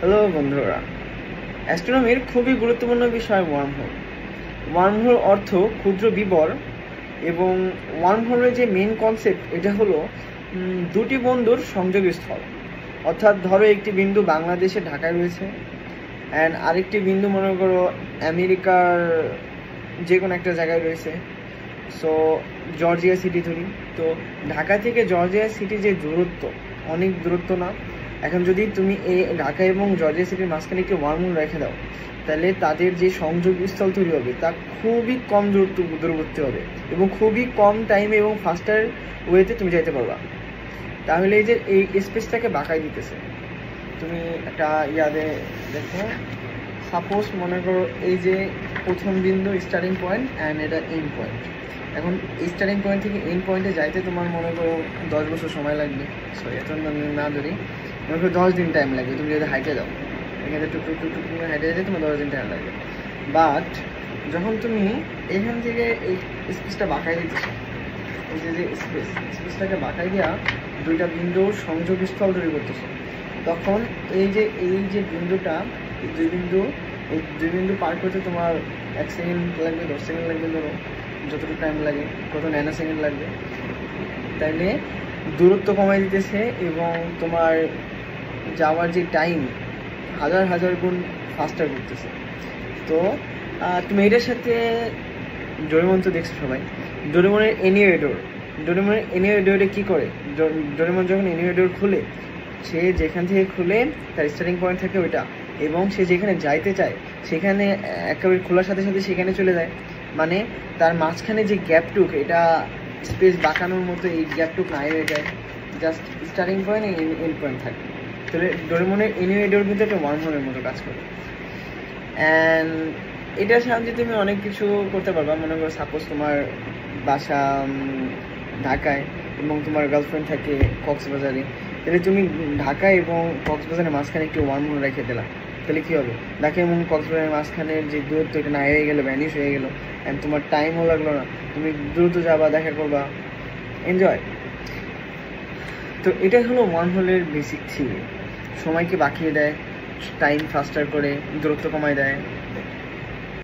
Hello বন্ধুরা, অ্যাস্ট্রোনমির খুবই গুরুত্বপূর্ণ বিষয় ওয়ার্মহোল। ওয়ার্মহোল অর্থ ক্ষুদ্র বিবর, এবং ওয়ার্মহোলের যে মেন কনসেপ্ট এটা হলো দুটি বন্ধুর সংযোগস্থল। অর্থাৎ ধরো একটি বিন্দু বাংলাদেশে ঢাকায় রয়েছে, অ্যান্ড আরেকটি বিন্দু মনে করো আমেরিকার যে কোনো একটা জায়গায় রয়েছে। সো জর্জিয়া সিটি ধরি, তো ঢাকা থেকে জর্জিয়া সিটি যে দূরত্ব, অনেক দূরত্ব না। এখন যদি তুমি এই ঢাকা এবং জর্জিয়া সিটির মাঝখানে একটি ওয়ার্মহোল রেখে দাও, তাহলে তাদের যে সংযোগস্থল তৈরি হবে তা খুবই কম দূরবর্তী হবে এবং খুবই কম টাইমে এবং ফাস্টার ওয়েতে তুমি যাইতে পারবা। তাহলে এই যে এই স্পেসটাকে বাঁকাই দিতেছে। তুমি একটা ইয়াদে দেখো, সাপোজ মনে করো এই যে প্রথম বিন্দু স্টার্টিং পয়েন্ট অ্যান্ড এটা এন্ড পয়েন্ট। এখন স্টার্টিং পয়েন্ট থেকে এন্ড পয়েন্টে যাইতে তোমার মনে করো 10 বছর সময় লাগবে। সরি, এত না ধরি, মনে করো 10 দিন টাইম লাগবে। তুমি যদি হাইটে যাও, এখানে টুক হাইটে যেতে তোমার 10 দিন টাইম লাগবে। বাট যখন তুমি এখান থেকে এই স্পেসটা বাঁকাই দিতেছো, এই যে স্পেসটাকে বাঁকাই দেওয়া দুইটা বিন্দুর সংযোগস্থল তৈরি করতেছো, তখন এই যে বিন্দুটা, এই দুই বিন্দু পার করতে তোমার 1 সেকেন্ড লাগবে, 10 সেকেন্ড লাগবে, ধরো যতটুকু টাইম লাগে, কত ন্যানো সেকেন্ড লাগবে। তাইলে দূরত্ব কমাই দিতেছে এবং তোমার যাওয়ার যে টাইম হাজার গুণ ফাস্টার করতেছে। তো তুমি এটার সাথে ডোরেমন তো দেখছো সবাই, ডোরেমনের এনিওয়েডোরে কী করে, ডোরেমন যখন এনিওয়েডোর খুলে, সে যেখান থেকে খুলে তার স্টার্টিং পয়েন্ট থাকে ওইটা, এবং সে যেখানে যাইতে চায় সেখানে একেবারে খোলার সাথে সাথে সেখানে চলে যায়। মানে তার মাঝখানে যে গ্যাপটুক, এটা স্পেস বাঁকানোর মতো এই গ্যাপটুক নাই হয়ে যায়, just starting point end point থাকে। তাহলে ডোরেমনের এনিওয়েডোর কিন্তু একটা ওয়ার্মহোলের মতো কাজ করে। অ্যান্ড এটার সাহায্যে তুমি অনেক কিছু করতে পারবা। মনে করো সাপোজ তোমার বাসা ঢাকায় এবং তোমার গার্লফ্রেন্ড থাকে কক্সবাজারে, তাহলে তুমি ঢাকা এবং কক্সবাজারের মাঝখানে একটি ওয়ার্মহোল রেখে দিলাম। তাহলে কী হবে, ঢাকা এবং কক্সবাজারের মাঝখানের যে দূরত্ব এটা নাই হয়ে গেলো, ভ্যানিশ হয়ে গেলো, অ্যান্ড তোমার টাইমও লাগলো না, তুমি দ্রুত যাবা, দেখা করবা, এনজয়। তো এটাই হলো ওয়ার্মহোলের বেসিক থিওরি। সময়কে বাঁকিয়ে দেয়, টাইম ফাস্টার করে, দূরত্ব কমায় দেয়।